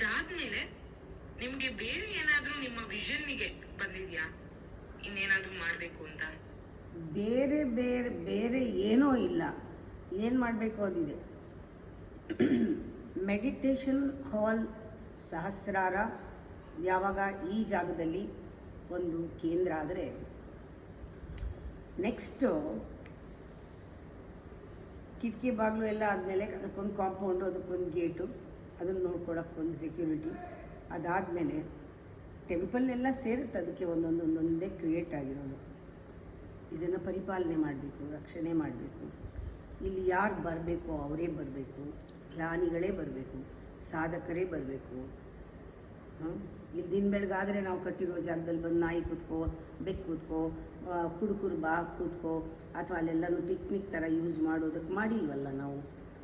ಇದಾದ್ಮೇಲೆ ನಿಮ್ಗೆ ಬೇರೆ ಏನಾದ್ರೂ ನಿಮ್ಮ ವಿಷನ್ನಿಗೆ ಬಂದಿದ್ಯಾ, ಇನ್ನೇನಾದ್ರೂ ಮಾಡ್ಬೇಕು ಅಂತ? ಬೇರೆ ಬೇರೆ ಬೇರೆ ಏನೋ ಇಲ್ಲ, ಏನು ಮಾಡಬೇಕು ಅಂದಿದೆ. ಮೆಡಿಟೇಷನ್ ಹಾಲ್ ಸಹಸ್ರಾರ ಯಾವಾಗ ಈ ಜಾಗದಲ್ಲಿ ಒಂದು ಕೇಂದ್ರ ಆದರೆ, ನೆಕ್ಸ್ಟು ಕಿಟಕಿ ಬಾಗಿಲು ಎಲ್ಲ ಆದಮೇಲೆ ಅದಕ್ಕೊಂದು ಕಾಂಪೌಂಡು, ಅದಕ್ಕೊಂದು ಗೇಟು, ಅದನ್ನು ನೋಡ್ಕೊಳಕ್ಕೊಂದು ಸೆಕ್ಯೂರಿಟಿ. ಅದಾದಮೇಲೆ ಟೆಂಪಲ್ ಎಲ್ಲ ಸೇರುತ್ತೆ, ಅದಕ್ಕೆ ಒಂದೊಂದೇ ಕ್ರಿಯೇಟ್ ಆಗಿರೋದು. ಇದನ್ನು ಪರಿಪಾಲನೆ ಮಾಡಬೇಕು, ರಕ್ಷಣೆ ಮಾಡಬೇಕು. ಇಲ್ಲಿ ಯಾರು ಬರಬೇಕು ಅವರೇ ಬರಬೇಕು, ಧ್ಯಾನಿಗಳೇ ಬರಬೇಕು, ಸಾಧಕರೇ ಬರಬೇಕು. ಇಲ್ಲಿ ದಿನ ಬೆಳಗಾದರೆ ನಾವು ಕಟ್ಟಿರೋ ಜಾಗದಲ್ಲಿ ಬಂದು ನಾಯಿ ಕೂತ್ಕೋ, ಬೆಕ್ಕು ಕೂತ್ಕೋ, ಕುಡುಕರು ಬಾ ಕೂತ್ಕೋ, ಅಥವಾ ಅಲ್ಲೆಲ್ಲನೂ ಪಿಕ್ನಿಕ್ ಥರ ಯೂಸ್ ಮಾಡೋದಕ್ಕೆ ಮಾಡಿಲ್ವಲ್ಲ ನಾವು.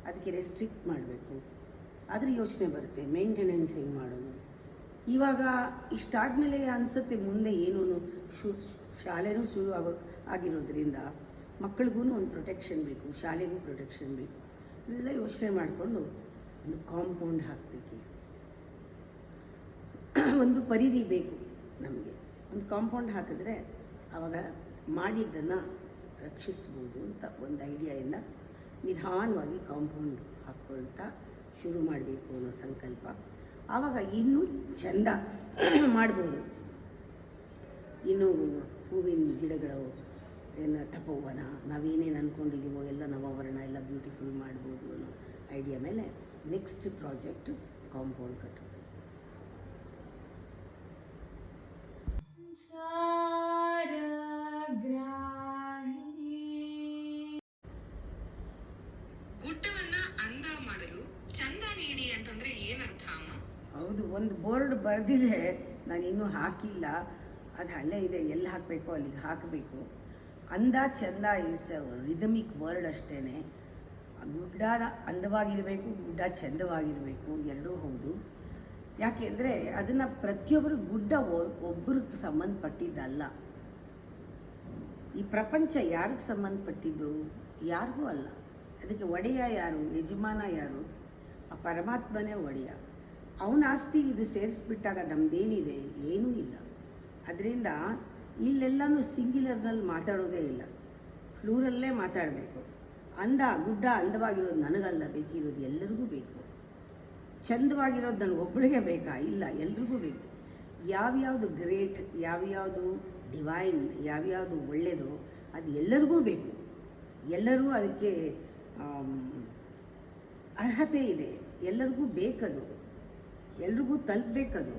ಅದಕ್ಕೆ ರೆಸ್ಟ್ರಿಕ್ಟ್ ಮಾಡಬೇಕು. ಅದ್ರ ಯೋಚನೆ ಬರುತ್ತೆ, ಮೇಂಟೆನೆನ್ಸ್ ಹೆಂಗೆ ಮಾಡೋದು. ಇವಾಗ ಇಷ್ಟಾದಮೇಲೆ ಅನಿಸುತ್ತೆ ಮುಂದೆ ಏನೂ ಶಾಲೆನೂ ಶುರು ಆಗಿರೋದ್ರಿಂದ ಮಕ್ಕಳಿಗೂ ಒಂದು ಪ್ರೊಟೆಕ್ಷನ್ ಬೇಕು, ಶಾಲೆಗೂ ಪ್ರೊಟೆಕ್ಷನ್ ಬೇಕು. ಎಲ್ಲ ಯೋಚನೆ ಮಾಡಿಕೊಂಡು ಒಂದು ಕಾಂಪೌಂಡ್ ಹಾಕಬೇಕು, ಒಂದು ಪರಿಧಿ ಬೇಕು ನಮಗೆ. ಒಂದು ಕಾಂಪೌಂಡ್ ಹಾಕಿದ್ರೆ ಆವಾಗ ಮಾಡಿದ್ದನ್ನು ರಕ್ಷಿಸ್ಬೋದು ಅಂತ ಒಂದು ಐಡಿಯಾಯಿಂದ ನಿಧಾನವಾಗಿ ಕಾಂಪೌಂಡ್ ಹಾಕ್ಕೊಳ್ತಾ ಶುರು ಮಾಡಬೇಕು ಅನ್ನೋ ಸಂಕಲ್ಪ. ಆವಾಗ ಇನ್ನೂ ಚೆಂದ ಮಾಡ್ಬೋದು. ಇನ್ನೂ ಹೂವಿನ ಗಿಡಗಳು, ಏನು ತಪೋವನ, ನಾವೇನೇನು ಅಂದ್ಕೊಂಡಿದ್ದೀವೋ ಎಲ್ಲ ನವಾವರಣ ಎಲ್ಲ ಬ್ಯೂಟಿಫುಲ್ ಮಾಡ್ಬೋದು ಅನ್ನೋ ಐಡಿಯಾ ಮೇಲೆ ನೆಕ್ಸ್ಟ್ ಪ್ರಾಜೆಕ್ಟು ಕಾಂಪೌಂಡ್ ಕಟ್ಟೋದು. ಗುಡ್ಡವನ್ನ ಅಂದ ಮಾಡಲು ಚಂದ ನೀಡಿ ಅಂತಂದ್ರೆ ಏನರ್ಥ ಅಮ್ಮ? ಹೌದು, ಒಂದು ಬೋರ್ಡ್ ಬರೆದಿದೆ, ನಾನು ಇನ್ನೂ ಹಾಕಿಲ್ಲ. ಅದು ಅಲ್ಲೇ ಇದೆ, ಎಲ್ಲಿ ಹಾಕಬೇಕೋ ಅಲ್ಲಿಗೆ ಹಾಕಬೇಕು. ಅಂದ ಚಂದ ಇಸ್ ರಿದಮಿಕ್ ವರ್ಡ್ ಅಷ್ಟೇ. ಗುಡ್ಡ ಅಂದವಾಗಿರಬೇಕು, ಗುಡ್ಡ ಚಂದವಾಗಿರಬೇಕು, ಎರಡೂ ಹೌದು. ಯಾಕೆಂದರೆ ಅದನ್ನು ಪ್ರತಿಯೊಬ್ಬರು ಗುಡ್ಡ ಒಬ್ಬರಿಗೆ ಸಂಬಂಧಪಟ್ಟಿದ್ದಲ್ಲ. ಈ ಪ್ರಪಂಚ ಯಾರಿಗೆ ಸಂಬಂಧಪಟ್ಟಿದ್ದು? ಯಾರಿಗೂ ಅಲ್ಲ. ಅದಕ್ಕೆ ಒಡೆಯ ಯಾರು, ಯಜಮಾನ ಯಾರು? ಆ ಪರಮಾತ್ಮನೇ ಒಡೆಯ. ಅವನ ಆಸ್ತಿ ಇದು ಸೇರಿಸ್ಬಿಟ್ಟಾಗ ನಮ್ಮದೇನಿದೆ? ಏನೂ ಇಲ್ಲ. ಅದರಿಂದ ಇಲ್ಲೆಲ್ಲನೂ ಸಿಂಗ್ಯುಲರ್ನಲ್ಲಿ ಮಾತಾಡೋದೇ ಇಲ್ಲ, ಫ್ಲೂರಲ್ಲೇ ಮಾತಾಡಬೇಕು. ಗುಡ್ಡ ಅಂದವಾಗಿರೋದು ನನಗಲ್ಲ ಬೇಕಿರೋದು, ಎಲ್ಲರಿಗೂ ಬೇಕು. ಚಂದವಾಗಿರೋದು ನನಗೆ ಒಬ್ಬಳಿಗೆ ಬೇಕಾ? ಇಲ್ಲ, ಎಲ್ರಿಗೂ ಬೇಕು. ಯಾವ್ಯಾವುದು ಗ್ರೇಟ್, ಯಾವ್ಯಾವುದು ಡಿವೈನ್, ಯಾವ್ಯಾವುದು ಒಳ್ಳೆಯದು ಅದು ಎಲ್ಲರಿಗೂ ಬೇಕು. ಎಲ್ಲರೂ ಅದಕ್ಕೆ ಅರ್ಹತೆ ಇದೆ, ಎಲ್ಲರಿಗೂ ಬೇಕದು, ಎಲ್ರಿಗೂ ತಲುಪಬೇಕದು.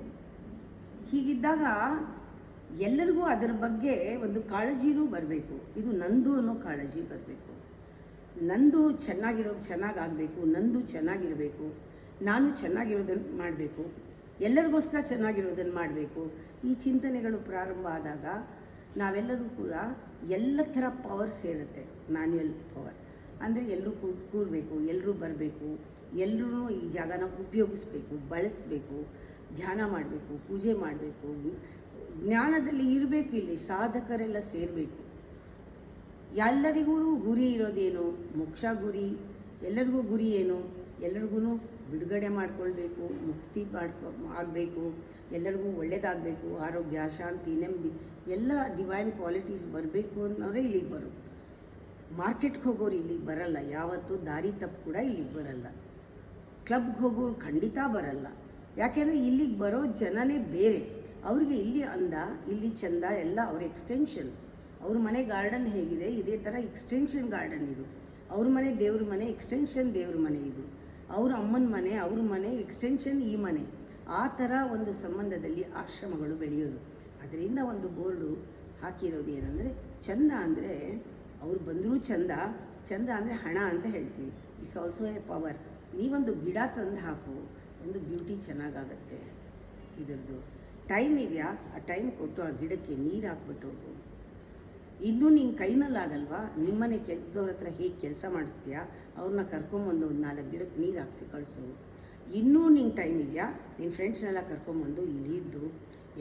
ಹೀಗಿದ್ದಾಗ ಎಲ್ಲರಿಗೂ ಅದರ ಬಗ್ಗೆ ಒಂದು ಕಾಳಜಿನೂ ಬರಬೇಕು. ಇದು ನಂದು ಅನ್ನೋ ಕಾಳಜಿ ಬರಬೇಕು. ನಂದು ಚೆನ್ನಾಗಾಗಬೇಕು, ನಂದು ಚೆನ್ನಾಗಿರಬೇಕು, ನಾನು ಚೆನ್ನಾಗಿರೋದನ್ನು ಮಾಡಬೇಕು, ಎಲ್ಲರಿಗೋಸ್ಕರ ಚೆನ್ನಾಗಿರೋದನ್ನು ಮಾಡಬೇಕು. ಈ ಚಿಂತನೆಗಳು ಪ್ರಾರಂಭ ಆದಾಗ ನಾವೆಲ್ಲರೂ ಕೂಡ ಎಲ್ಲ ಥರ ಪವರ್ ಸೇರುತ್ತೆ. ಮ್ಯಾನ್ಯುಯಲ್ ಪವರ್ ಅಂದರೆ ಎಲ್ಲರೂ ಕೂರಬೇಕು, ಎಲ್ಲರೂ ಬರಬೇಕು, ಎಲ್ಲರೂ ಈ ಜಾಗನ ಉಪಯೋಗಿಸ್ಬೇಕು, ಬಳಸಬೇಕು, ಧ್ಯಾನ ಮಾಡಬೇಕು, ಪೂಜೆ ಮಾಡಬೇಕು, ಜ್ಞಾನದಲ್ಲಿ ಇರಬೇಕು. ಇಲ್ಲಿ ಸಾಧಕರೆಲ್ಲ ಸೇರಬೇಕು. ಎಲ್ಲರಿಗೂ ಗುರಿ ಇರೋದೇನು? ಮೋಕ್ಷ ಗುರಿ. ಎಲ್ಲರಿಗೂ ಗುರಿ ಏನು? ಎಲ್ಲರಿಗೂ ಬಿಡುಗಡೆ ಮಾಡ್ಕೊಳ್ಬೇಕು, ಮುಕ್ತಿ ಆಗಬೇಕು, ಎಲ್ಲರಿಗೂ ಒಳ್ಳೆಯದಾಗಬೇಕು, ಆರೋಗ್ಯ, ಶಾಂತಿ, ನೆಮ್ಮದಿ, ಎಲ್ಲ ಡಿವೈನ್ ಕ್ವಾಲಿಟೀಸ್ ಬರಬೇಕು ಅನ್ನೋರೇ ಇಲ್ಲಿಗೆ ಬರೋದು. ಮಾರ್ಕೆಟ್ಗೆ ಹೋಗೋರು ಇಲ್ಲಿಗೆ ಬರಲ್ಲ, ಯಾವತ್ತೂ ದಾರಿ ತಪ್ಪು ಕೂಡ ಇಲ್ಲಿಗೆ ಬರಲ್ಲ. ಕ್ಲಬ್ಗೆ ಹೋಗೋರು ಖಂಡಿತ ಬರಲ್ಲ. ಯಾಕೆಂದರೆ ಇಲ್ಲಿಗೆ ಬರೋ ಜನನೇ ಬೇರೆ. ಅವ್ರಿಗೆ ಇಲ್ಲಿ ಅಂದ, ಇಲ್ಲಿ ಚಂದ ಎಲ್ಲ ಅವ್ರ ಎಕ್ಸ್ಟೆನ್ಷನ್. ಅವ್ರ ಮನೆ ಗಾರ್ಡನ್ ಹೇಗಿದೆ, ಇದೇ ಥರ ಎಕ್ಸ್ಟೆನ್ಷನ್ ಗಾರ್ಡನ್ ಇದು. ಅವ್ರ ಮನೆ ದೇವ್ರ ಮನೆ, ಎಕ್ಸ್ಟೆನ್ಷನ್ ದೇವ್ರ ಮನೆ ಇದು. ಅವ್ರ ಅಮ್ಮನ ಮನೆ, ಅವ್ರ ಮನೆ, ಎಕ್ಸ್ಟೆನ್ಷನ್ ಈ ಮನೆ. ಆ ಥರ ಒಂದು ಸಂಬಂಧದಲ್ಲಿ ಆಶ್ರಮಗಳು ಬೆಳೆಯೋದು. ಅದರಿಂದ ಒಂದು ಬೋರ್ಡು ಹಾಕಿರೋದು ಏನಂದರೆ, ಚಂದ ಅಂದರೆ ಅವ್ರು ಬಂದರೂ ಚಂದ, ಚಂದ ಅಂದರೆ ಹಣ ಅಂತ ಹೇಳ್ತೀವಿ. It's also A power. ನೀವೊಂದು ಗಿಡ ತಂದು ಹಾಕು, ಒಂದು ಬ್ಯೂಟಿ ಚೆನ್ನಾಗಾಗತ್ತೆ. ಇದರದ್ದು ಟೈಮ್ ಇದೆಯಾ, ಆ ಟೈಮ್ ಕೊಟ್ಟು ಆ ಗಿಡಕ್ಕೆ ನೀರು ಹಾಕ್ಬಿಟ್ಟು ಹೋಗು. ಇನ್ನೂ ನಿನ್ನ ಕೈನಲ್ಲಾಗಲ್ವಾ? ನಿಮ್ಮನೆ ಕೆಲಸದವ್ರ ಹತ್ರ ಹೇಗೆ ಕೆಲಸ ಮಾಡಿಸ್ತೀಯಾ, ಅವ್ರನ್ನ ಕರ್ಕೊಂಬಂದು ಒಂದು 4 ಗಿಡಕ್ಕೆ ನೀರು ಹಾಕ್ಸಿ ಕಳಿಸು. ಇನ್ನೂ ನಿಂಗೆ ಟೈಮ್ ಇದೆಯಾ, ನಿನ್ನ ಫ್ರೆಂಡ್ಸ್ನೆಲ್ಲ ಕರ್ಕೊಂಬಂದು ಇಲ್ಲಿದ್ದು,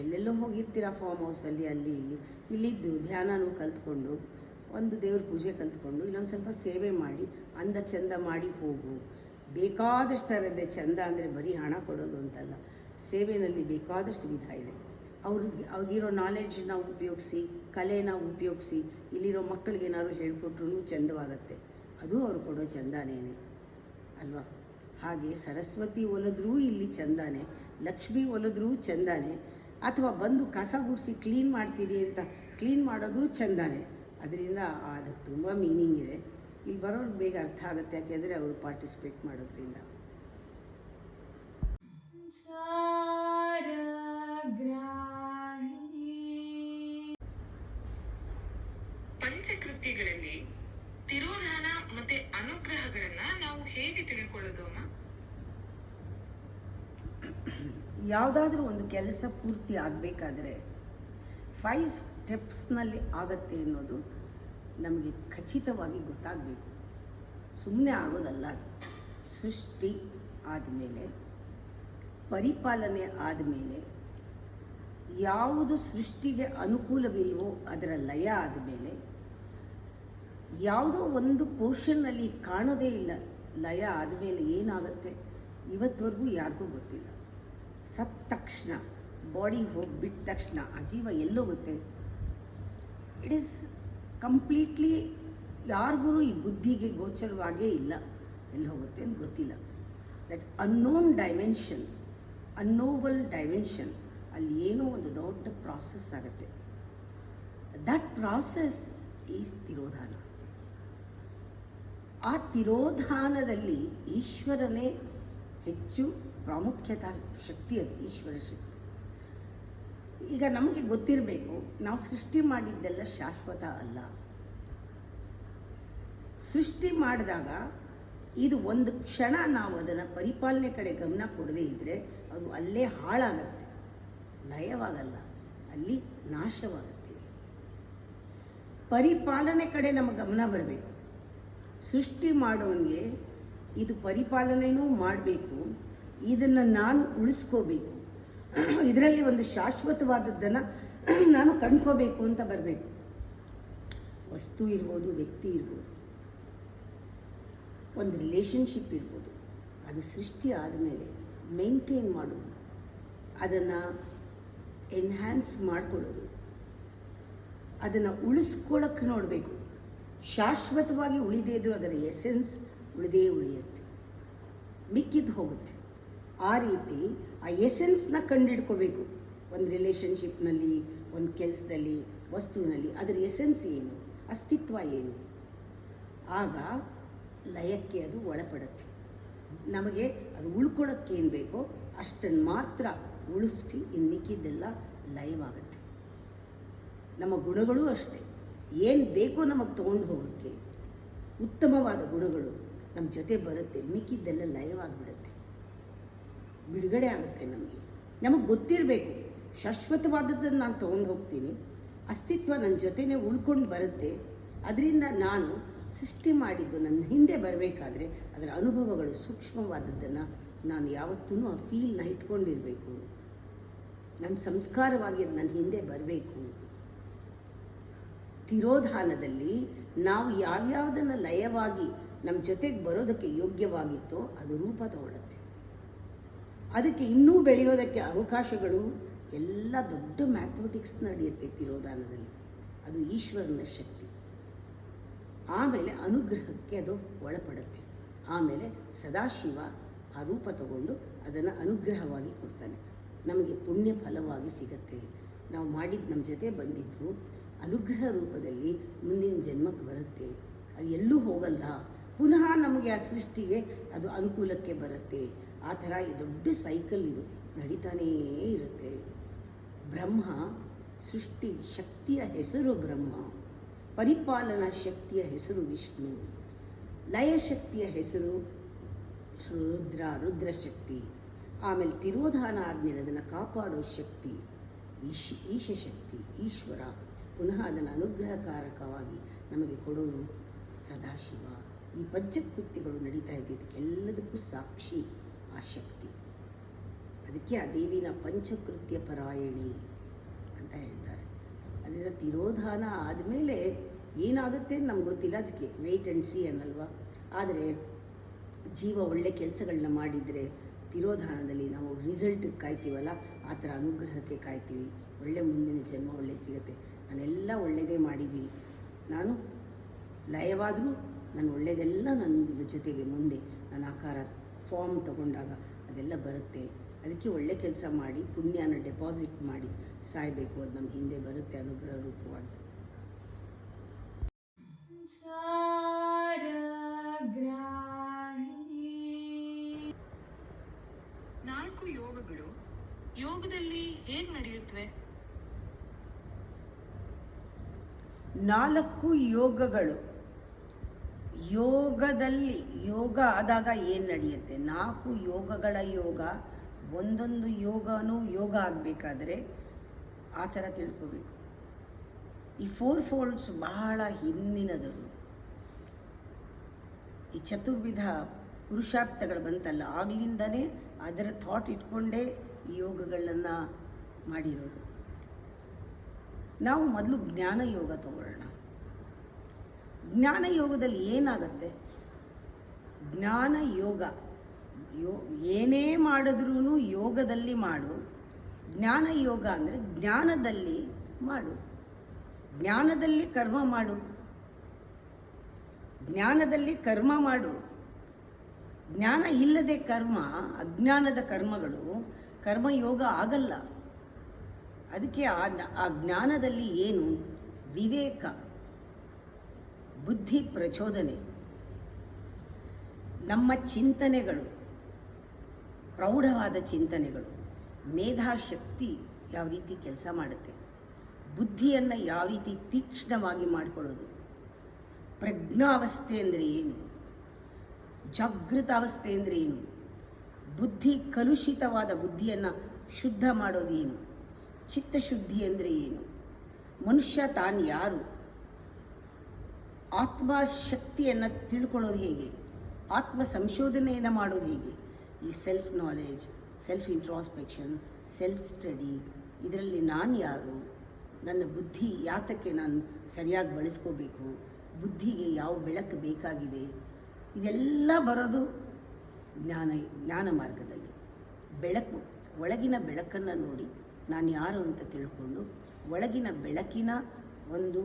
ಎಲ್ಲೆಲ್ಲೋ ಹೋಗಿರ್ತೀರ ಫಾರ್ಮ್ ಹೌಸಲ್ಲಿ ಅಲ್ಲಿ ಇಲ್ಲಿದ್ದು ಧ್ಯಾನನೂ ಕಲ್ತ್ಕೊಂಡು, ಒಂದು ದೇವ್ರ ಪೂಜೆ ಕಲ್ತ್ಕೊಂಡು, ಇಲ್ಲೊಂದು ಸ್ವಲ್ಪ ಸೇವೆ ಮಾಡಿ, ಅಂದ ಚಂದ ಮಾಡಿ ಹೋಗು. ಬೇಕಾದಷ್ಟು ಥರದ್ದೇ. ಚಂದ ಅಂದರೆ ಬರೀ ಹಣ ಕೊಡೋದು ಅಂತಲ್ಲ, ಸೇವೆಯಲ್ಲಿ ಬೇಕಾದಷ್ಟು ವಿಧ ಇದೆ. ಅವ್ರಿಗಿರೋ ನಾಲೆಡ್ಜನ್ನ ಉಪಯೋಗಿಸಿ, ಕಲೆನ ಉಪಯೋಗಿಸಿ ಇಲ್ಲಿರೋ ಮಕ್ಕಳಿಗೆ ಏನಾದ್ರು ಹೇಳಿಕೊಟ್ರು ಚಂದವಾಗತ್ತೆ. ಅದು ಅವ್ರು ಕೊಡೋ ಚಂದಾನೇನೆ ಅಲ್ವಾ? ಹಾಗೆ ಸರಸ್ವತಿ ಒಲಿದ್ರೂ ಇಲ್ಲಿ ಚಂದಾನೆ, ಲಕ್ಷ್ಮಿ ಒಲಿದ್ರೂ ಚಂದಾನೆ, ಅಥವಾ ಬಂದು ಕಸ ಗುಡಿಸಿ ಕ್ಲೀನ್ ಮಾಡ್ತೀರಿ ಅಂತ ಕ್ಲೀನ್ ಮಾಡೋದು ಚಂದಾನೆ. ಅದರಿಂದ ಅದಕ್ಕೆ ತುಂಬ ಮೀನಿಂಗ್ ಇದೆ. ಇಲ್ಲಿ ಬರೋರು ಬೇಗ ಅರ್ಥ ಆಗುತ್ತೆ, ಯಾಕೆಂದರೆ ಅವರು ಪಾರ್ಟಿಸಿಪೇಟ್ ಮಾಡೋದ್ರಿಂದ. ಪಂಚಕೃತ್ಯಗಳಲ್ಲಿ ತಿರೋಧಾನ ಮತ್ತೆ ಅನುಗ್ರಹಗಳನ್ನ ನಾವು ಹೇಗೆ ತಿಳ್ಕೊಳ್ಳೋದು ಅಮ್ಮ? ಯಾವುದಾದ್ರೂ ಒಂದು ಕೆಲಸ ಪೂರ್ತಿ ಆಗಬೇಕಾದ್ರೆ 5 ಸ್ಟೆಪ್ಸ್ನಲ್ಲಿ ಆಗತ್ತೆ ಅನ್ನೋದು ನಮಗೆ ಖಚಿತವಾಗಿ ಗೊತ್ತಾಗಬೇಕು. ಸುಮ್ಮನೆ ಆಗೋದಲ್ಲ ಅದು. ಸೃಷ್ಟಿ ಆದಮೇಲೆ, ಪರಿಪಾಲನೆ ಆದಮೇಲೆ, ಯಾವುದು ಸೃಷ್ಟಿಗೆ ಅನುಕೂಲವಿಲ್ವೋ ಅದರ ಲಯ ಆದಮೇಲೆ, ಯಾವುದೋ ಒಂದು ಪೋರ್ಷನ್ನಲ್ಲಿ ಕಾಣೋದೇ ಇಲ್ಲ ಲಯ ಆದಮೇಲೆ ಏನಾಗುತ್ತೆ ಇವತ್ತವರೆಗೂ ಯಾರಿಗೂ ಗೊತ್ತಿಲ್ಲ. ಸತ್ತ ತಕ್ಷಣ, ಬಾಡಿ ಹೋಗಿ ಬಿಟ್ಟ ತಕ್ಷಣ ಆ ಜೀವ ಎಲ್ಲೋಗುತ್ತೆ? ಇಟ್ ಈಸ್ ಕಂಪ್ಲೀಟ್ಲಿ ಯಾರಿಗೂ ಈ ಬುದ್ಧಿಗೆ ಗೋಚರವಾಗೇ ಇಲ್ಲ, ಎಲ್ಲಿ ಹೋಗುತ್ತೆ ಅಂತ ಗೊತ್ತಿಲ್ಲ. That unknown dimension, unknowable dimension, ಅಲ್ಲಿ ಏನೋ ಒಂದು ದೊಡ್ಡ ಪ್ರಾಸೆಸ್ ಆಗುತ್ತೆ. ದಟ್ ಪ್ರಾಸೆಸ್ ಈಸ್ ತಿರೋಧಾನ. ಆ ತಿರೋಧಾನದಲ್ಲಿ ಈಶ್ವರನೇ ಹೆಚ್ಚು ಪ್ರಾಮುಖ್ಯತಾ ಶಕ್ತಿ, ಅದು ಈಶ್ವರ ಶಕ್ತಿ. ಈಗ ನಮಗೆ ಗೊತ್ತಿರಬೇಕು, ನಾವು ಸೃಷ್ಟಿ ಮಾಡಿದ್ದೆಲ್ಲ ಶಾಶ್ವತ ಅಲ್ಲ. ಸೃಷ್ಟಿ ಮಾಡಿದಾಗ ಇದು ಒಂದು ಕ್ಷಣ ನಾವು ಅದನ್ನು ಪರಿಪಾಲನೆ ಕಡೆ ಗಮನ ಕೊಡದೇ ಇದ್ದರೆ ಅದು ಅಲ್ಲೇ ಹಾಳಾಗತ್ತೆ, ಲಯವಾಗಲ್ಲ, ಅಲ್ಲಿ ನಾಶವಾಗುತ್ತೆ. ಪರಿಪಾಲನೆ ಕಡೆ ನಮ್ಮ ಗಮನ ಬರಬೇಕು. ಸೃಷ್ಟಿ ಮಾಡೋನಿಗೆ ಇದು ಪರಿಪಾಲನೆಯೂ ಮಾಡಬೇಕು, ಇದನ್ನು ನಾನು ಉಳಿಸ್ಕೋಬೇಕು, ಇದರಲ್ಲಿ ಒಂದು ಶಾಶ್ವತವಾದದ್ದನ್ನು ನಾನು ಕಂಡ್ಕೋಬೇಕು ಅಂತ ಬರಬೇಕು. ವಸ್ತು ಇರ್ಬೋದು, ವ್ಯಕ್ತಿ ಇರ್ಬೋದು, ಒಂದು ರಿಲೇಷನ್ಶಿಪ್ ಇರ್ಬೋದು. ಅದು ಸೃಷ್ಟಿ ಆದಮೇಲೆ ಮೇಂಟೈನ್ ಮಾಡೋದು, ಅದನ್ನು ಎನ್ಹ್ಯಾನ್ಸ್ ಮಾಡಿಕೊಳ್ಳೋದು, ಅದನ್ನು ಉಳಿಸ್ಕೊಳ್ಳೋಕ್ಕೆ ನೋಡಬೇಕು. ಶಾಶ್ವತವಾಗಿ ಉಳಿದೇ ಇದ್ದರೂ ಅದರ ಎಸೆನ್ಸ್ ಉಳಿದೇ ಉಳಿಯುತ್ತೆ, ಮಿಕ್ಕಿದ್ದು ಹೋಗುತ್ತೆ. ಆ ರೀತಿ ಆ ಎಸೆನ್ಸ್ನ ಕಂಡುಹಿಡ್ಕೋಬೇಕು. ಒಂದು ರಿಲೇಷನ್ಶಿಪ್ನಲ್ಲಿ, ಒಂದು ಕೆಲಸದಲ್ಲಿ, ವಸ್ತುವಿನಲ್ಲಿ ಅದರ ಎಸೆನ್ಸ್ ಏನು, ಅಸ್ತಿತ್ವ ಏನು. ಆಗ ಲಯಕ್ಕೆ ಅದು ಒಳಪಡುತ್ತೆ. ನಮಗೆ ಅದು ಉಳ್ಕೊಳ್ಳೋಕ್ಕೇನು ಬೇಕೋ ಅಷ್ಟನ್ನು ಮಾತ್ರ ಉಳಿಸಿ, ಇನ್ನು ಮಿಕ್ಕಿದ್ದೆಲ್ಲ ಲಯವಾಗುತ್ತೆ. ನಮ್ಮ ಗುಣಗಳೂ ಅಷ್ಟೇ, ಏನು ಬೇಕೋ ನಮಗೆ ತೊಗೊಂಡು ಹೋಗೋಕ್ಕೆ ಉತ್ತಮವಾದ ಗುಣಗಳು ನಮ್ಮ ಜೊತೆ ಬರುತ್ತೆ, ಮಿಕ್ಕಿದ್ದೆಲ್ಲ ಲಯವಾಗಿಬಿಡುತ್ತೆ, ಬಿಡುಗಡೆ ಆಗುತ್ತೆ. ನಮಗೆ ಗೊತ್ತಿರಬೇಕು, ಶಾಶ್ವತವಾದದ್ದನ್ನು ನಾನು ತೊಗೊಂಡು ಹೋಗ್ತೀನಿ, ಅಸ್ತಿತ್ವ ನನ್ನ ಜೊತೆನೇ ಉಳ್ಕೊಂಡು ಬರುತ್ತೆ. ಅದರಿಂದ ನಾನು ಸೃಷ್ಟಿ ಮಾಡಿದ್ದು ನನ್ನ ಹಿಂದೆ ಬರಬೇಕಾದ್ರೆ ಅದರ ಅನುಭವಗಳು ಸೂಕ್ಷ್ಮವಾದದ್ದನ್ನು ನಾನು ಯಾವತ್ತೂ ಆ ಫೀಲ್ನ ಇಟ್ಕೊಂಡಿರಬೇಕು. ನನ್ನ ಸಂಸ್ಕಾರವಾಗಿ ಅದು ನನ್ನ ಹಿಂದೆ ಬರಬೇಕು. ತಿರೋಧಾನದಲ್ಲಿ ನಾವು ಯಾವ್ಯಾವುದನ್ನು ಲಯವಾಗಿ ನಮ್ಮ ಜೊತೆಗೆ ಬರೋದಕ್ಕೆ ಯೋಗ್ಯವಾಗಿತ್ತೋ ಅದು ರೂಪ ತಗೊಳ್ಳುತ್ತೆ. ಅದಕ್ಕೆ ಇನ್ನೂ ಬೆಳೆಯೋದಕ್ಕೆ ಅವಕಾಶಗಳು ಎಲ್ಲ ದೊಡ್ಡ ಮ್ಯಾಥಮೆಟಿಕ್ಸ್ ನಡೆಯುತ್ತೆ ತಿರೋಧಾನದಲ್ಲಿ. ಅದು ಈಶ್ವರನ ಶಕ್ತಿ. ಆಮೇಲೆ ಅನುಗ್ರಹಕ್ಕೆ ಅದು ಒಳಪಡುತ್ತೆ. ಆಮೇಲೆ ಸದಾಶಿವ ಆ ರೂಪ ತಗೊಂಡು ಅದನ್ನು ಅನುಗ್ರಹವಾಗಿ ಕೊಡ್ತಾನೆ, ನಮಗೆ ಪುಣ್ಯ ಫಲವಾಗಿ ಸಿಗತ್ತೆ. ನಾವು ಮಾಡಿದ್ದು ನಮ್ಮ ಜೊತೆ ಬಂದಿದ್ದು ಅನುಗ್ರಹ ರೂಪದಲ್ಲಿ ಮುಂದಿನ ಜನ್ಮಕ್ಕೆ ಬರುತ್ತೆ. ಅದು ಎಲ್ಲೂ ಹೋಗಲ್ಲ, ಪುನಃ ನಮಗೆ ಆ ಸೃಷ್ಟಿಗೆ ಅದು ಅನುಕೂಲಕ್ಕೆ ಬರುತ್ತೆ. ಆ ಥರ ಈ ದೊಡ್ಡ ಸೈಕಲ್ ಇದು ನಡೀತಾನೇ ಇರುತ್ತೆ. ಬ್ರಹ್ಮ ಸೃಷ್ಟಿ ಶಕ್ತಿಯ ಹೆಸರು ಬ್ರಹ್ಮ, ಪರಿಪಾಲನಾ ಶಕ್ತಿಯ ಹೆಸರು ವಿಷ್ಣು, ಲಯ ಶಕ್ತಿಯ ಹೆಸರು ರುದ್ರಶಕ್ತಿ. ಆಮೇಲೆ ತಿರೋಧಾನ ಆದಮೇಲೆ ಅದನ್ನು ಕಾಪಾಡೋ ಶಕ್ತಿ ಈಶಶಕ್ತಿ, ಈಶ್ವರ. ಪುನಃ ಅದನ್ನು ಅನುಗ್ರಹಕಾರಕವಾಗಿ ನಮಗೆ ಕೊಡೋರು ಸದಾಶಿವ. ಈ ಪಂಚಕೃತ್ಯಗಳು ನಡೀತಾ ಇದ್ದಿದ್ದಕ್ಕೆಲ್ಲದಕ್ಕೂ ಸಾಕ್ಷಿ ಆ ಶಕ್ತಿ. ಅದಕ್ಕೆ ಆ ದೇವಿನ ಪಂಚಕೃತ್ಯ ಪರಾಯಣಿ ಅಂತ ಹೇಳ್ತಾರೆ. ಅದರಿಂದ ತಿರೋಧಾನ ಆದಮೇಲೆ ಏನಾಗುತ್ತೆ ನಮ್ಗೆ ಗೊತ್ತಿಲ್ಲ, ಅದಕ್ಕೆ ವೇಟ್ ಆ್ಯಂಡ್ ಸಿ ಅನ್ನಲ್ವಾ. ಆದರೆ ಜೀವ ಒಳ್ಳೆ ಕೆಲಸಗಳನ್ನ ಮಾಡಿದರೆ ತಿರೋಧಾನದಲ್ಲಿ ನಾವು ರಿಸಲ್ಟ್ ಕಾಯ್ತೀವಲ್ಲ, ಆ ಥರ ಅನುಗ್ರಹಕ್ಕೆ ಕಾಯ್ತೀವಿ. ಒಳ್ಳೆ ಮುಂದಿನ ಜನ್ಮ ಒಳ್ಳೆ ಸಿಗುತ್ತೆ. ನಾನೆಲ್ಲ ಒಳ್ಳೆಯದೇ ಮಾಡಿದ್ದೀನಿ, ನಾನು ಲಯವಾದರೂ ನಾನು ಒಳ್ಳೆಯದೆಲ್ಲ ನನ್ನ ಜೊತೆಗೆ ಮುಂದೆ ನನ್ನ ಆಕಾರ ಫಾರ್ಮ್ ತಗೊಂಡಾಗ ಅದೆಲ್ಲ ಬರುತ್ತೆ. ಅದಕ್ಕೆ ಒಳ್ಳೆ ಕೆಲಸ ಮಾಡಿ ಪುಣ್ಯನ ಡೆಪಾಸಿಟ್ ಮಾಡಿ ಸಾಯಬೇಕು. ಅದು ನಮ್ಮ ಹಿಂದೆ ಬರುತ್ತೆ ಅನುಗ್ರಹ ರೂಪವಾಗಿ. ನಾಲ್ಕು ಯೋಗಗಳು ಯೋಗದಲ್ಲಿ ಹೇಗೆ ನಡೆಯುತ್ತವೆ? 4 ಯೋಗಗಳು ಯೋಗದಲ್ಲಿ ಯೋಗ ಆದಾಗ ಏನು ನಡೆಯುತ್ತೆ? 4 ಯೋಗಗಳ ಯೋಗ, ಒಂದೊಂದು ಯೋಗನೂ ಯೋಗ ಆಗಬೇಕಾದ್ರೆ ಆ ಥರ ತಿಳ್ಕೋಬೇಕು. ಈ 4 ಫೋಲ್ಡ್ಸ್ ಬಹಳ ಹಿಂದಿನದರು. ಈ ಚತುರ್ವಿಧ ಪುರುಷಾರ್ಥಗಳು ಬಂತಲ್ಲ, ಆಗಲಿಂದನೇ ಅದರ ಥಾಟ್ ಇಟ್ಕೊಂಡೇ ಈ ಯೋಗಗಳನ್ನು ಮಾಡಿರೋದು. ನಾವು ಮೊದಲು ಜ್ಞಾನ ಯೋಗ ತಗೊಳ್ಳೋಣ. ಜ್ಞಾನ ಯೋಗದಲ್ಲಿ ಏನಾಗುತ್ತೆ? ಜ್ಞಾನ ಯೋಗ ಏನೇ ಮಾಡಿದ್ರೂ ಯೋಗದಲ್ಲಿ ಮಾಡು. ಜ್ಞಾನ ಯೋಗ ಅಂದರೆ ಜ್ಞಾನದಲ್ಲಿ ಮಾಡು, ಜ್ಞಾನದಲ್ಲಿ ಕರ್ಮ ಮಾಡು, ಜ್ಞಾನದಲ್ಲಿ ಕರ್ಮ ಮಾಡು. ಜ್ಞಾನ ಇಲ್ಲದೆ ಕರ್ಮ, ಅಜ್ಞಾನದ ಕರ್ಮಗಳು ಕರ್ಮಯೋಗ ಆಗಲ್ಲ. ಅದಕ್ಕೆ ಆ ಜ್ಞಾನದಲ್ಲಿ ಏನು? ವಿವೇಕ, ಬುದ್ಧಿ ಪ್ರಚೋದನೆ, ನಮ್ಮ ಚಿಂತನೆಗಳು, ಪ್ರೌಢವಾದ ಚಿಂತನೆಗಳು, ಮೇಧಾಶಕ್ತಿ ಯಾವ ರೀತಿ ಕೆಲಸ ಮಾಡುತ್ತೆ, ಬುದ್ಧಿಯನ್ನು ಯಾವ ರೀತಿ ತೀಕ್ಷ್ಣವಾಗಿ ಮಾಡಿಕೊಳ್ಳೋದು, ಪ್ರಜ್ಞಾವಸ್ಥೆ ಅಂದರೆ ಏನು, ಜಾಗೃತ ಅವಸ್ಥೆ ಅಂದರೆ ಏನು, ಬುದ್ಧಿ ಕಲುಷಿತವಾದ ಬುದ್ಧಿಯನ್ನು ಶುದ್ಧ ಮಾಡೋದು ಏನು, ಚಿತ್ತಶುದ್ಧಿ ಅಂದರೆ ಏನು, ಮನುಷ್ಯ ತಾನು ಯಾರು, ಆತ್ಮಶಕ್ತಿಯನ್ನು ತಿಳ್ಕೊಳ್ಳೋದು ಹೇಗೆ, ಆತ್ಮ ಸಂಶೋಧನೆಯನ್ನು ಮಾಡೋದು ಹೇಗೆ, ಈ self knowledge, self introspection, self study, ಇದರಲ್ಲಿ ನಾನು ಯಾರು, ನನ್ನ ಬುದ್ಧಿ ಯಾತಕ್ಕೆ ನಾನು ಸರಿಯಾಗಿ ಬಳಸ್ಕೋಬೇಕು, ಬುದ್ಧಿಗೆ ಯಾವ ಬೆಳಕು ಬೇಕಾಗಿದೆ, ಇದೆಲ್ಲ ಬರೋದು ಜ್ಞಾನ ಮಾರ್ಗದಲ್ಲಿ. ಬೆಳಕು, ಒಳಗಿನ ಬೆಳಕನ್ನು ನೋಡಿ ನಾನು ಯಾರು ಅಂತ ತಿಳ್ಕೊಂಡು ಒಳಗಿನ ಬೆಳಕಿನ ಒಂದು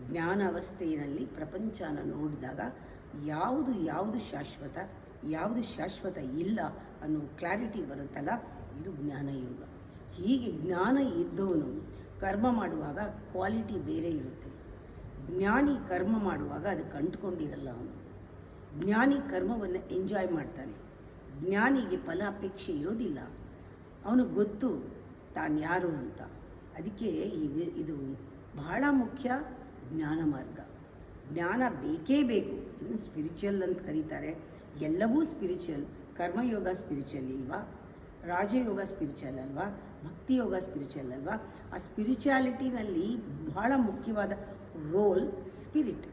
ಜ್ಞಾನ ಅವಸ್ಥೆಯಲ್ಲಿ ಪ್ರಪಂಚನ ನೋಡಿದಾಗ ಯಾವುದು ಶಾಶ್ವತ, ಯಾವುದು ಶಾಶ್ವತ ಇಲ್ಲ ಅನ್ನೋ ಕ್ಲಾರಿಟಿ ಬರುತ್ತಲ್ಲ, ಇದು ಜ್ಞಾನಯೋಗ. ಹೀಗೆ ಜ್ಞಾನ ಇದ್ದವನು ಕರ್ಮ ಮಾಡುವಾಗ ಕ್ವಾಲಿಟಿ ಬೇರೆ ಇರುತ್ತೆ. ಜ್ಞಾನಿ ಕರ್ಮ ಮಾಡುವಾಗ ಅದಕ್ಕೆ ಅಂಟ್ಕೊಂಡಿರಲ್ಲ. ಅವನು ಜ್ಞಾನಿ ಕರ್ಮವನ್ನು ಎಂಜಾಯ್ ಮಾಡ್ತಾನೆ. ಜ್ಞಾನಿಗೆ ಫಲಾಪೇಕ್ಷೆ ಇರೋದಿಲ್ಲ. ಅವನು ಗೊತ್ತು ತಾನು ಯಾರು ಅಂತ. ಅದಕ್ಕೆ ಇದು ಬಹಳ ಮುಖ್ಯ. ಜ್ಞಾನ ಮಾರ್ಗ, ಜ್ಞಾನ ಬೇಕೇ ಬೇಕು. ಇದನ್ನು ಸ್ಪಿರಿಚುವಲ್ ಅಂತ ಕರೀತಾರೆ. ಎಲ್ಲವೂ ಸ್ಪಿರಿಚುವಲ್. ಕರ್ಮಯೋಗ ಸ್ಪಿರಿಚುವಲ್ ಇಲ್ವಾ? ರಾಜಯೋಗ ಸ್ಪಿರಿಚುವಲ್ ಅಲ್ವಾ? ಭಕ್ತಿಯೋಗ ಸ್ಪಿರಿಚುವಲ್ ಅಲ್ವಾ? ಆ ಸ್ಪಿರಿಚುಯಾಲಿಟಿನಲ್ಲಿ ಬಹಳ ಮುಖ್ಯವಾದ ರೋಲ್ ಸ್ಪಿರಿಟ್.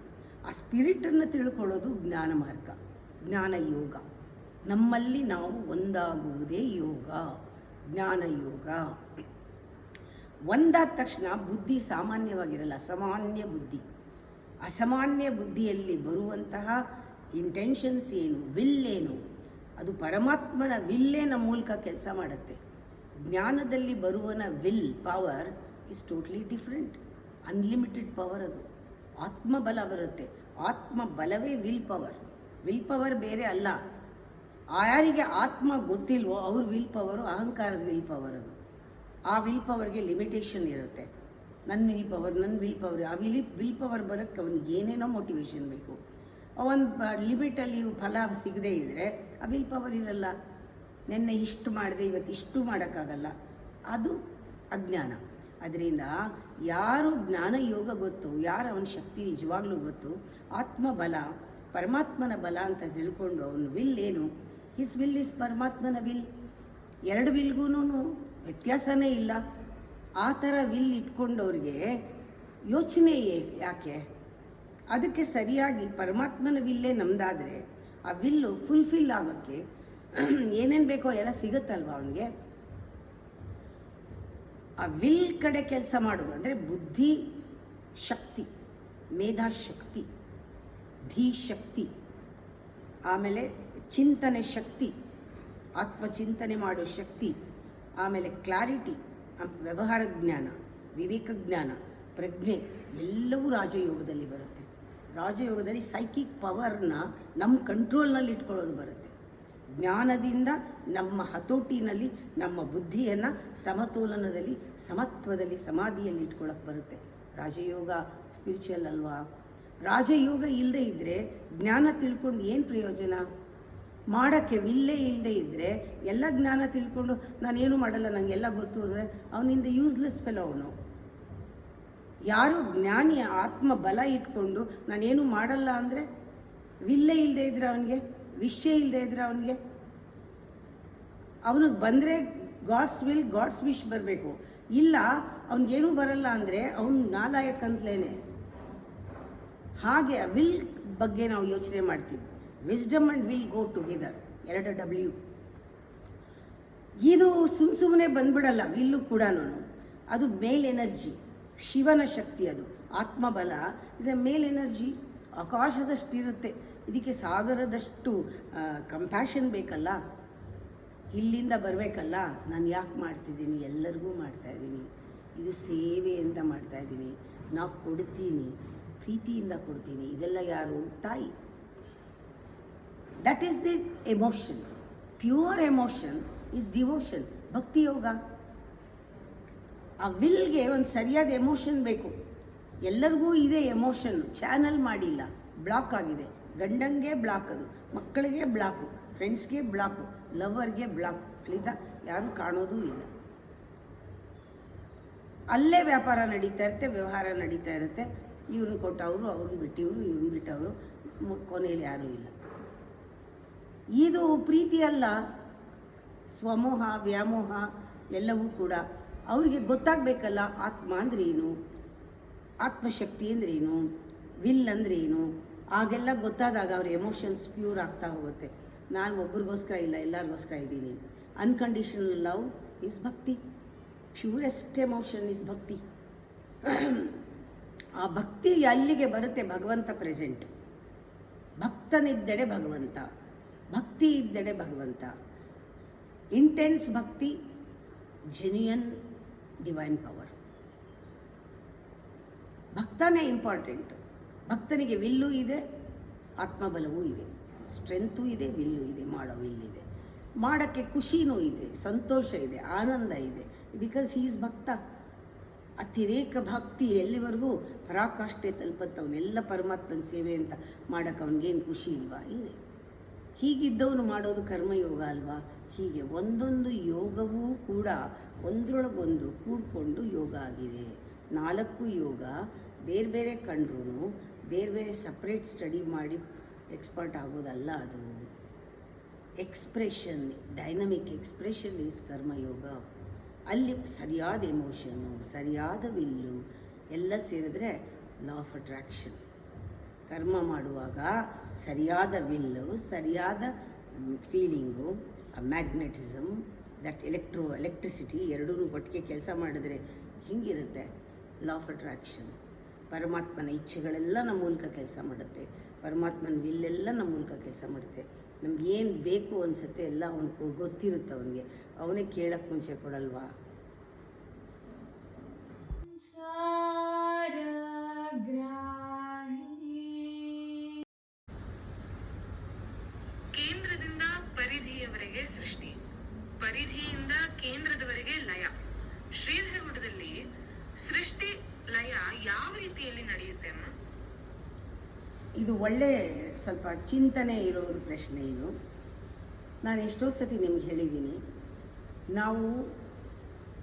ಆ ಸ್ಪಿರಿಟನ್ನು ತಿಳ್ಕೊಳ್ಳೋದು ಜ್ಞಾನ ಮಾರ್ಗ, ಜ್ಞಾನ ಯೋಗ. ನಮ್ಮಲ್ಲಿ ನಾವು ಒಂದಾಗುವುದೇ ಯೋಗ, ಜ್ಞಾನ ಯೋಗ. ಒಂದಾದ ತಕ್ಷಣ ಬುದ್ಧಿ ಸಾಮಾನ್ಯವಾಗಿರಲ್ಲ, ಅಸಾಮಾನ್ಯ ಬುದ್ಧಿ. ಅಸಾಮಾನ್ಯ ಬುದ್ಧಿಯಲ್ಲಿ ಬರುವಂತಹ ಇಂಟೆನ್ಷನ್ಸ್ ಏನು, ವಿಲ್ ಏನು, ಅದು ಪರಮಾತ್ಮನ ವಿಲ್ಲೇ ನಮ್ಮ ಮೂಲಕ ಕೆಲಸ ಮಾಡುತ್ತೆ. ಜ್ಞಾನದಲ್ಲಿ ಬರುವನ will power is totally different, unlimited power. ಅದು ಆತ್ಮಬಲ ಬರುತ್ತೆ. ಆತ್ಮ ಬಲವೇ ವಿಲ್ ಪವರ್. ವಿಲ್ ಪವರ್ ಬೇರೆ ಅಲ್ಲ. ಯಾರಿಗೆ ಆತ್ಮ ಗೊತ್ತಿಲ್ವೋ ಅವ್ರ ವಿಲ್ ಪವರು ಅಹಂಕಾರದ ವಿಲ್ ಪವರ್. ಅದು ಆ ವಿಲ್ ಪವರ್ಗೆ ಲಿಮಿಟೇಷನ್ ಇರುತ್ತೆ. ನನ್ನ ವಿಲ್ ಪವರ್ ಆ ವಿಲ್ ಪವರ್ ಬರೋಕ್ಕೆ ಅವನಿಗೆ ಏನೇನೋ ಮೋಟಿವೇಶನ್ ಬೇಕು. ಒಂದು ಲಿಮಿಟಲ್ಲಿ ಫಲ ಸಿಗದೇ ಇದ್ದರೆ ಆ ವಿಲ್ ಪವರ್ ಇರಲ್ಲ. ನಿನ್ನೆ ಇಷ್ಟು ಮಾಡಿದೆ, ಇವತ್ತು ಇಷ್ಟು ಮಾಡೋಕ್ಕಾಗಲ್ಲ. ಅದು ಅಜ್ಞಾನ. ಅದರಿಂದ ಯಾರು ಜ್ಞಾನ ಯೋಗ ಗೊತ್ತು, ಯಾರು ಅವನ ಶಕ್ತಿ ನಿಜವಾಗ್ಲೂ ಗೊತ್ತು, ಆತ್ಮಬಲ ಪರಮಾತ್ಮನ ಬಲ ಅಂತ ತಿಳ್ಕೊಂಡು ಅವನ ವಿಲ್ ಏನು, ಹಿಸ್ ವಿಲ್ ಇಸ್ ಪರಮಾತ್ಮನ ವಿಲ್. ಎರಡು ವಿಲ್ಗೂ ವ್ಯತ್ಯಾಸನೇ ಇಲ್ಲ. ಆ ಥರ ವಿಲ್ ಇಟ್ಕೊಂಡವ್ರಿಗೆ ಯೋಚನೆ ಯಾಕೆ? ಅದಕ್ಕೆ ಸರಿಯಾಗಿ ಪರಮಾತ್ಮನ ವಿಲ್ಲೇ ನಮ್ಮದಾದರೆ ಆ ವಿಲ್ಲು ಫುಲ್ಫಿಲ್ ಆಗೋಕ್ಕೆ ಏನೇನು ಬೇಕೋ ಎಲ್ಲ ಸಿಗುತ್ತಲ್ವ ಅವನಿಗೆ. ಆ ವಿಲ್ ಕಡೆ ಕೆಲಸ ಮಾಡೋದು ಅಂದರೆ ಬುದ್ಧಿ ಶಕ್ತಿ, ಮೇಧಾಶಕ್ತಿ, ಧೀಶಕ್ತಿ, ಆಮೇಲೆ ಚಿಂತನೆ ಶಕ್ತಿ, ಆತ್ಮಚಿಂತನೆ ಮಾಡೋ ಶಕ್ತಿ, ಆಮೇಲೆ ಕ್ಲಾರಿಟಿ, ವ್ಯವಹಾರ ಜ್ಞಾನ, ವಿವೇಕ ಜ್ಞಾನ, ಪ್ರಜ್ಞೆ ಎಲ್ಲವೂ ರಾಜಯೋಗದಲ್ಲಿ ಬರುತ್ತೆ. ರಾಜಯೋಗದಲ್ಲಿ ಸೈಕಿಕ್ ಪವರ್ನ ನಮ್ಮ ಕಂಟ್ರೋಲ್ನಲ್ಲಿ ಇಟ್ಕೊಳ್ಳೋದು ಬರುತ್ತೆ. ಜ್ಞಾನದಿಂದ ನಮ್ಮ ಹತೋಟಿನಲ್ಲಿ ನಮ್ಮ ಬುದ್ಧಿಯನ್ನು ಸಮತೋಲನದಲ್ಲಿ, ಸಮತ್ವದಲ್ಲಿ, ಸಮಾಧಿಯಲ್ಲಿ ಇಟ್ಕೊಳ್ಳೋಕೆ ಬರುತ್ತೆ. ರಾಜಯೋಗ ಸ್ಪಿರಿಚುವಲ್ ಅಲ್ವಾ? ರಾಜಯೋಗ ಇಲ್ಲದೆ ಇದ್ದರೆ ಜ್ಞಾನ ತಿಳ್ಕೊಂಡು ಏನು ಪ್ರಯೋಜನ? ಮಾಡೋಕ್ಕೆ ವಿಲ್ಲೇ ಇಲ್ಲದೆ ಇದ್ದರೆ ಎಲ್ಲ ಜ್ಞಾನ ತಿಳ್ಕೊಂಡು ನಾನೇನು ಮಾಡಲ್ಲ, ನನಗೆಲ್ಲ ಗೊತ್ತು ಅಂದರೆ ಅವನಿಂದ ಯೂಸ್ಲೆಸ್ ಫೆಲೋ ಅವನು. ಯಾರು ಜ್ಞಾನಿ ಆತ್ಮ ಬಲ ಇಟ್ಕೊಂಡು ನಾನೇನು ಮಾಡಲ್ಲ ಅಂದರೆ, ವಿಲ್ಲೇ ಇಲ್ಲದೆ ಇದ್ದರೆ ಅವನಿಗೆ, ವಿಷಯ ಇಲ್ಲದೆ ಇದ್ದರೆ ಅವನಿಗೆ ಬಂದರೆ ಗಾಡ್ಸ್ ವಿಲ್ ಗಾಡ್ಸ್ ವಿಶ್ ಬರಬೇಕು. ಇಲ್ಲ ಅವನಿಗೇನೂ ಬರಲ್ಲ ಅಂದರೆ ಅವನು ನಾಲಾಯಕ್ ಅಂತಲೇ. ಹಾಗೆ ವಿಲ್ ಬಗ್ಗೆ ನಾವು ಯೋಚನೆ ಮಾಡ್ತೀವಿ. Wisdom and will go together, 2 W. ಇದು ಸುಮ್ಮನೆ ಬಂದ್ಬಿಡಲ್ಲ. ವಿಲ್ಲು ಕೂಡ ಅದು ಮೇಲ್ ಎನರ್ಜಿ, ಶಿವನ ಶಕ್ತಿ. ಅದು ಆತ್ಮಬಲ ಇಸ್ ಎ ಮೇಲ್ ಎನರ್ಜಿ. ಆಕಾಶದಷ್ಟಿರುತ್ತೆ. ಇದಕ್ಕೆ ಸಾಗರದಷ್ಟು ಕಂಪ್ಯಾಷನ್ ಬೇಕಲ್ಲ, ಇಲ್ಲಿಂದ ಬರಬೇಕಲ್ಲ. ನಾನು ಯಾಕೆ ಮಾಡ್ತಿದ್ದೀನಿ? ಎಲ್ಲರಿಗೂ ಮಾಡ್ತಾಯಿದ್ದೀನಿ. ಇದು ಸೇವೆ ಅಂತ ಮಾಡ್ತಾಯಿದ್ದೀನಿ. ನಾವು ಕೊಡ್ತೀನಿ, ಪ್ರೀತಿಯಿಂದ ಕೊಡ್ತೀನಿ. ಇದೆಲ್ಲ ಯಾರು? ತಾಯಿ. That is the emotion. Pure emotion is devotion, ಭಕ್ತಿ ಯೋಗ. ಆ ವಿಲ್ಗೆ ಒಂದು ಸರಿಯಾದ ಎಮೋಷನ್ ಬೇಕು. ಎಲ್ಲರಿಗೂ ಇದೆ ಎಮೋಷನ್, ಚಾನಲ್ ಮಾಡಿಲ್ಲ, ಬ್ಲಾಕ್ ಆಗಿದೆ. ಗಂಡಂಗೆ ಬ್ಲಾಕ್, ಅದು ಮಕ್ಕಳಿಗೆ ಬ್ಲಾಕು, ಫ್ರೆಂಡ್ಸ್ಗೆ ಬ್ಲಾಕು, ಲವರ್ಗೆ ಬ್ಲಾಕ್. ಅಲ್ಲಿಂದ ಯಾರೂ ಕಾಣೋದೂ ಇಲ್ಲ. ಅಲ್ಲೇ ವ್ಯಾಪಾರ ನಡೀತಾ ಇರುತ್ತೆ, ವ್ಯವಹಾರ ನಡೀತಾ ಇರುತ್ತೆ. ಇವ್ರನ್ನ ಕೊಟ್ಟವರು, ಅವ್ರನ್ನ ಬಿಟ್ಟಿವರು, ಇವ್ರನ್ನ ಬಿಟ್ಟವರು, ಕೊನೆಯಲ್ಲಿ ಯಾರೂ ಇಲ್ಲ. ಇದು ಪ್ರೀತಿ ಅಲ್ಲ, ಸ್ವಮೋಹ, ವ್ಯಾಮೋಹ ಎಲ್ಲವೂ ಕೂಡ. ಅವರಿಗೆ ಗೊತ್ತಾಗಬೇಕಲ್ಲ ಆತ್ಮ ಅಂದರೆ ಏನು, ಆತ್ಮಶಕ್ತಿ ಅಂದ್ರೇನು, ವಿಲ್ ಅಂದ್ರೇನು. ಆಗೆಲ್ಲ ಗೊತ್ತಾದಾಗ ಅವ್ರ ಎಮೋಷನ್ಸ್ ಪ್ಯೂರ್ ಆಗ್ತಾ ಹೋಗುತ್ತೆ. ನಾನು ಒಬ್ರಿಗೋಸ್ಕರ ಇಲ್ಲ, ಎಲ್ಲರಿಗೋಸ್ಕರ ಇದ್ದೀನಿ. ಅನ್ಕಂಡೀಷನಲ್ ಲವ್ ಈಸ್ ಭಕ್ತಿ. ಪ್ಯೂರೆಸ್ಟ್ ಎಮೋಷನ್ ಈಸ್ ಭಕ್ತಿ. ಆ ಭಕ್ತಿ ಅಲ್ಲಿಗೆ ಬರುತ್ತೆ. ಭಗವಂತ ಪ್ರೆಸೆಂಟ್. ಭಕ್ತನಿದ್ದೆಡೆ ಭಗವಂತ, ಭಕ್ತಿ ಇದ್ದೆಡೆ ಭಗವಂತ. ಇಂಟೆನ್ಸ್ ಭಕ್ತಿ, ಜೆನ್ಯೂನ್ ಡಿವೈನ್ ಪವರ್. ಭಕ್ತನೇ ಇಂಪಾರ್ಟೆಂಟು. ಭಕ್ತನಿಗೆ ವಿಲ್ಲು ಇದೆ, ಆತ್ಮಬಲವೂ ಇದೆ, ಸ್ಟ್ರೆಂತು ಇದೆ, ವಿಲ್ಲು ಇದೆ, ಮಾಡೋ ವಿಲ್ಲಿದೆ. ಮಾಡೋಕ್ಕೆ ಖುಷಿನೂ ಇದೆ, ಸಂತೋಷ ಇದೆ, ಆನಂದ ಇದೆ. ಬಿಕಾಸ್ ಹೀ ಈಸ್ ಭಕ್ತ. ಅತಿರೇಕ ಭಕ್ತಿ ಎಲ್ಲಿವರೆಗೂ ಪರಾಕಾಷ್ಠೆ ತಲುಪತ್ತವನ್ನೆಲ್ಲ ಪರಮಾತ್ಮನ ಸೇವೆ ಅಂತ ಮಾಡೋಕ್ಕೆ ಅವನಿಗೇನು ಖುಷಿ ಇಲ್ವಾ? ಇದೆ. ಹೀಗಿದ್ದವನು ಮಾಡೋದು ಕರ್ಮಯೋಗ ಅಲ್ವಾ? ಹೀಗೆ ಒಂದೊಂದು ಯೋಗವೂ ಕೂಡ ಒಂದರೊಳಗೊಂದು ಕೂಡಿಕೊಂಡು ಯೋಗ ಆಗಿದೆ. 4 ಯೋಗ ಬೇರೆ ಬೇರೆ ಕಂಡ್ರೂ ಬೇರೆ ಬೇರೆ ಸಪ್ರೇಟ್ ಸ್ಟಡಿ ಮಾಡಿ ಎಕ್ಸ್ಪರ್ಟ್ ಆಗೋದಲ್ಲ. ಅದು expression, dynamic expression is karma yoga. ಅಲ್ಲಿ ಸರಿಯಾದ ಎಮೋಷನ್ನು, ಸರಿಯಾದ ವಿಲ್ಲು ಎಲ್ಲ ಸೇರಿದ್ರೆ ಲಾ ಆಫ್ ಅಟ್ರಾಕ್ಷನ್. ಕರ್ಮ ಮಾಡುವಾಗ ಸರಿಯಾದ ವಿಲ್ಲು, ಸರಿಯಾದ ಫೀಲಿಂಗು, ಮ್ಯಾಗ್ನೆಟಿಸಮ್, ದಟ್ ಎಲೆಕ್ಟ್ರಿಸಿಟಿ ಎರಡೂ ಒಟ್ಟಿಗೆ ಕೆಲಸ ಮಾಡಿದ್ರೆ ಹಿಂಗಿರುತ್ತೆ ಲಾ ಆಫ್ ಅಟ್ರಾಕ್ಷನ್. ಪರಮಾತ್ಮನ ಇಚ್ಛೆಗಳೆಲ್ಲ ನಮ್ಮ ಮೂಲಕ ಕೆಲಸ ಮಾಡುತ್ತೆ. ಪರಮಾತ್ಮನ ವಿಲ್ಲೆಲ್ಲ ನಮ್ಮ ಮೂಲಕ ಕೆಲಸ ಮಾಡುತ್ತೆ. ನಮ್ಗೆ ಏನು ಬೇಕು ಅನಿಸುತ್ತೆ ಎಲ್ಲ ಅವನಿಗೆ ಗೊತ್ತಿರುತ್ತೆ. ಅವನೇ ಕೇಳಕ್ಕೆ ಮುಂಚೆ ಕೊಡಲ್ವಾ? ಕೇಂದ್ರದಿಂದ ಪರಿಧಿಯವರೆಗೆ ಸೃಷ್ಟಿ, ಪರಿಧಿಯಿಂದ ಕೇಂದ್ರದವರೆಗೆ ಲಯ. ಶ್ರೀಧರಗುಡದಲ್ಲಿ ಸೃಷ್ಟಿ ಲಯ ಯಾವ ರೀತಿಯಲ್ಲಿ ನಡೆಯುತ್ತೆ ಅಮ್ಮ? ಇದು ಒಳ್ಳೆ ಸ್ವಲ್ಪ ಚಿಂತನೆ ಇರೋದು ಪ್ರಶ್ನೆ ಇದು. ನಾನು ಎಷ್ಟೋ ಸತಿ ನಿಮ್ಗೆ ಹೇಳಿದ್ದೀನಿ, ನಾವು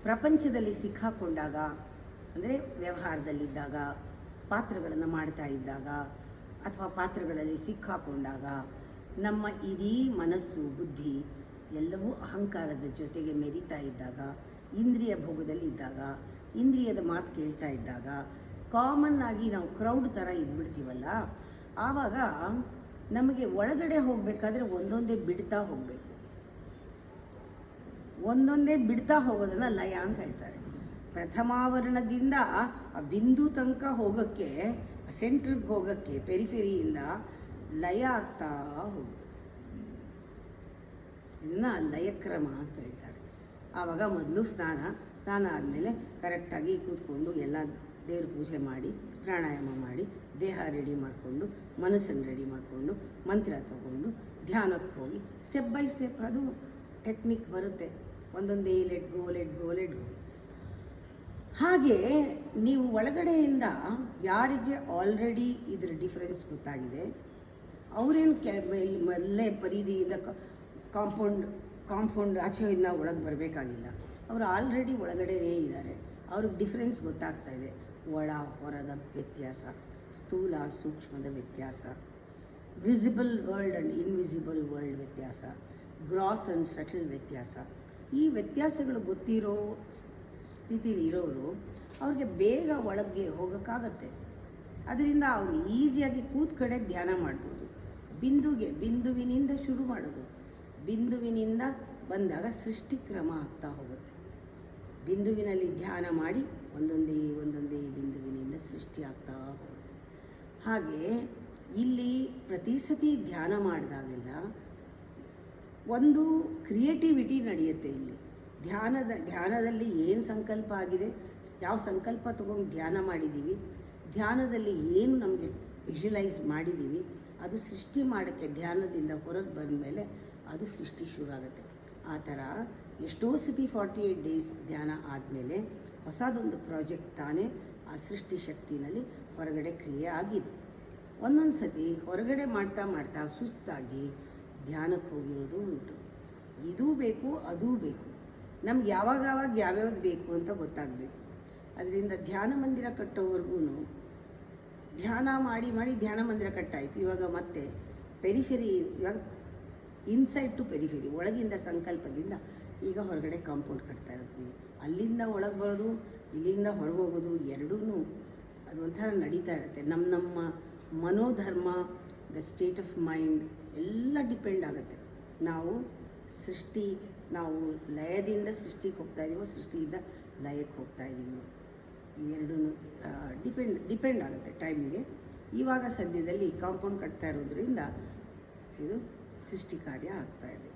ಪ್ರಪಂಚದಲ್ಲಿ ಸಿಕ್ಕಾಕೊಂಡಾಗ, ಅಂದರೆ ವ್ಯವಹಾರದಲ್ಲಿದ್ದಾಗ, ಪಾತ್ರಗಳನ್ನು ಮಾಡ್ತಾ ಇದ್ದಾಗ, ಅಥವಾ ಪಾತ್ರಗಳಲ್ಲಿ ಸಿಕ್ಕಾಕೊಂಡಾಗ ನಮ್ಮ ಇಡೀ ಮನಸ್ಸು, ಬುದ್ಧಿ ಎಲ್ಲವೂ ಅಹಂಕಾರದ ಜೊತೆಗೆ ಮೆರಿತಾ ಇದ್ದಾಗ, ಇಂದ್ರಿಯ ಭೋಗದಲ್ಲಿದ್ದಾಗ, ಇಂದ್ರಿಯದ ಮಾತು ಕೇಳ್ತಾ ಇದ್ದಾಗ, ಕಾಮನ್ ಆಗಿ ನಾವು ಕ್ರೌಡ್ ಥರ ಇದ್ಬಿಡ್ತೀವಲ್ಲ, ಆವಾಗ ನಮಗೆ ಒಳಗಡೆ ಹೋಗಬೇಕಾದ್ರೆ ಒಂದೊಂದೇ ಬಿಡ್ತಾ ಹೋಗಬೇಕು. ಒಂದೊಂದೇ ಬಿಡ್ತಾ ಹೋಗೋದನ್ನು ಲಯ ಅಂತ ಹೇಳ್ತಾರೆ. ಪ್ರಥಮಾವರಣದಿಂದ ಆ ಬಿಂದು ತನಕ ಹೋಗೋಕ್ಕೆ, ಸೆಂಟ್ರಿಗೆ ಹೋಗೋಕ್ಕೆ ಪೆರಿಫೆರಿಯಿಂದ ಲಯ ಆಗ್ತಾ ಹೋಗಬೇಕು. ಇದನ್ನು ಲಯಕ್ರಮ ಅಂತ ಹೇಳ್ತಾರೆ. ಆವಾಗ ಮೊದಲು ಸ್ನಾನ ಆದಮೇಲೆ ಕರೆಕ್ಟಾಗಿ ಕೂತ್ಕೊಂಡು ಎಲ್ಲ ದೇವ್ರ ಪೂಜೆ ಮಾಡಿ ಪ್ರಾಣಾಯಾಮ ಮಾಡಿ ದೇಹ ರೆಡಿ ಮಾಡಿಕೊಂಡು ಮನಸ್ಸನ್ನು ರೆಡಿ ಮಾಡಿಕೊಂಡು ಮಂತ್ರ ತಗೊಂಡು ಧ್ಯಾನಕ್ಕೆ ಹೋಗಿ ಸ್ಟೆಪ್ ಬೈ ಸ್ಟೆಪ್ ಅದು ಟೆಕ್ನಿಕ್ ಬರುತ್ತೆ. ಒಂದೊಂದೇ let go let go let go. ಹಾಗೆ ನೀವು ಒಳಗಡೆಯಿಂದ ಯಾರಿಗೆ ಆಲ್ರೆಡಿ ಇದರ ಡಿಫರೆನ್ಸ್ ಗೊತ್ತಾಗಿದೆ ಅವರೇನು ಮೊದಲೇ ಪರಿಧಿಯಿಂದ ಕಾಂಪೌಂಡ್ ಆಚೆಯಿಂದ ಒಳಗೆ ಬರಬೇಕಾಗಿಲ್ಲ. ಅವರು ಆಲ್ರೆಡಿ ಒಳಗಡೆನೇ ಇದ್ದಾರೆ. ಅವ್ರಿಗೆ ಡಿಫ್ರೆನ್ಸ್ ಗೊತ್ತಾಗ್ತಾ ಇದೆ. ಒಳ ಹೊರದ ವ್ಯತ್ಯಾಸ, ಸ್ಥೂಲ ಸೂಕ್ಷ್ಮದ ವ್ಯತ್ಯಾಸ, visible world and invisible world ವ್ಯತ್ಯಾಸ, ಗ್ರಾಸ್ ಆ್ಯಂಡ್ ಸಟಲ್ ವ್ಯತ್ಯಾಸ. ಈ ವ್ಯತ್ಯಾಸಗಳು ಗೊತ್ತಿರೋ ಸ್ಥಿತಿಲಿ ಇರೋರು ಅವ್ರಿಗೆ ಬೇಗ ಒಳಗೆ ಹೋಗೋಕ್ಕಾಗತ್ತೆ. ಅದರಿಂದ ಅವರು ಈಸಿಯಾಗಿ ಕೂತ್ ಕಡೆ ಧ್ಯಾನ ಮಾಡ್ಬೋದು. ಬಿಂದುವಿನಿಂದ ಶುರು ಮಾಡೋದು. ಬಿಂದುವಿನಿಂದ ಬಂದಾಗ ಸೃಷ್ಟಿಕ್ರಮ ಆಗ್ತಾ ಹೋಗುತ್ತೆ. ಬಿಂದುವಿನಲ್ಲಿ ಧ್ಯಾನ ಮಾಡಿ ಒಂದೊಂದೇ ಬಿಂದುವಿನಿಂದ ಸೃಷ್ಟಿ ಆಗ್ತಾ ಹೋಗುತ್ತೆ. ಹಾಗೆ ಇಲ್ಲಿ ಪ್ರತಿ ಸತಿ ಧ್ಯಾನ ಮಾಡಿದಾಗೆಲ್ಲ ಒಂದು ಕ್ರಿಯೇಟಿವಿಟಿ ನಡೆಯುತ್ತೆ. ಇಲ್ಲಿ ಧ್ಯಾನದಲ್ಲಿ ಏನು ಸಂಕಲ್ಪ ಆಗಿದೆ, ಯಾವ ಸಂಕಲ್ಪ ತಗೊಂಡು ಧ್ಯಾನ ಮಾಡಿದ್ದೀವಿ, ಧ್ಯಾನದಲ್ಲಿ ಏನು ನಮಗೆ ವಿಜುವಲೈಸ್ ಮಾಡಿದ್ದೀವಿ, ಅದು ಸೃಷ್ಟಿ ಮಾಡೋಕ್ಕೆ ಧ್ಯಾನದಿಂದ ಹೊರಗೆ ಬಂದ ಮೇಲೆ ಅದು ಸೃಷ್ಟಿ ಶುರು ಆಗುತ್ತೆ. ಆ ಥರ ಎಷ್ಟೋ ಸತಿ 48 ಡೇಸ್ ಧ್ಯಾನ ಆದಮೇಲೆ ಹೊಸದೊಂದು ಪ್ರಾಜೆಕ್ಟ್ ತಾನೇ ಆ ಸೃಷ್ಟಿ ಶಕ್ತಿನಲ್ಲಿ ಹೊರಗಡೆ ಕ್ರಿಯೆ ಆಗಿದೆ. ಒಂದೊಂದು ಸತಿ ಹೊರಗಡೆ ಮಾಡ್ತಾ ಸುಸ್ತಾಗಿ ಧ್ಯಾನಕ್ಕೆ ಹೋಗಿರೋದು ಉಂಟು. ಇದೂ ಬೇಕು ಅದೂ ಬೇಕು. ನಮ್ಗೆ ಯಾವಾಗ ಯಾವ್ಯಾವ್ದು ಬೇಕು ಅಂತ ಗೊತ್ತಾಗಬೇಕು. ಅದರಿಂದ ಧ್ಯಾನ ಮಂದಿರ ಕಟ್ಟೋವರೆಗೂ ಧ್ಯಾನ ಮಾಡಿ ಧ್ಯಾನ ಮಂದಿರ ಕಟ್ಟಾಯಿತು. ಇವಾಗ ಮತ್ತೆ ಪೆರಿಫೆರಿ, ಇವಾಗ ಇನ್ಸೈಡ್ ಟು ಪೆರಿಫೆರಿ, ಒಳಗಿಂದ ಸಂಕಲ್ಪದಿಂದ ಈಗ ಹೊರಗಡೆ ಕಾಂಪೌಂಡ್ ಕಟ್ತಾ ಇರೋದು. ಅಲ್ಲಿಂದ ಒಳಗೆ ಬರೋದು, ಇಲ್ಲಿಂದ ಹೊರಗೆ ಹೋಗೋದು ಎರಡೂ ಅದು ಒಂಥರ ನಡೀತಾ ಇರುತ್ತೆ. ನಮ್ಮ ಮನೋಧರ್ಮ, ದ ಸ್ಟೇಟ್ ಆಫ್ ಮೈಂಡ್ ಎಲ್ಲ ಡಿಪೆಂಡ್ ಆಗುತ್ತೆ. ನಾವು ಲಯದಿಂದ ಸೃಷ್ಟಿಗೆ ಹೋಗ್ತಾ ಇದ್ದೀವೋ, ಸೃಷ್ಟಿಯಿಂದ ಲಯಕ್ಕೆ ಹೋಗ್ತಾ ಇದ್ದೀವೋ, ಎರಡೂ ಡಿಪೆಂಡ್ ಆಗುತ್ತೆ ಟೈಮಿಗೆ. ಇವಾಗ ಸದ್ಯದಲ್ಲಿ ಕಾಂಪೌಂಡ್ ಕಟ್ತಾ ಇರೋದ್ರಿಂದ ಇದು ಸೃಷ್ಟಿ ಕಾರ್ಯ ಆಗ್ತಾ ಇದೆ.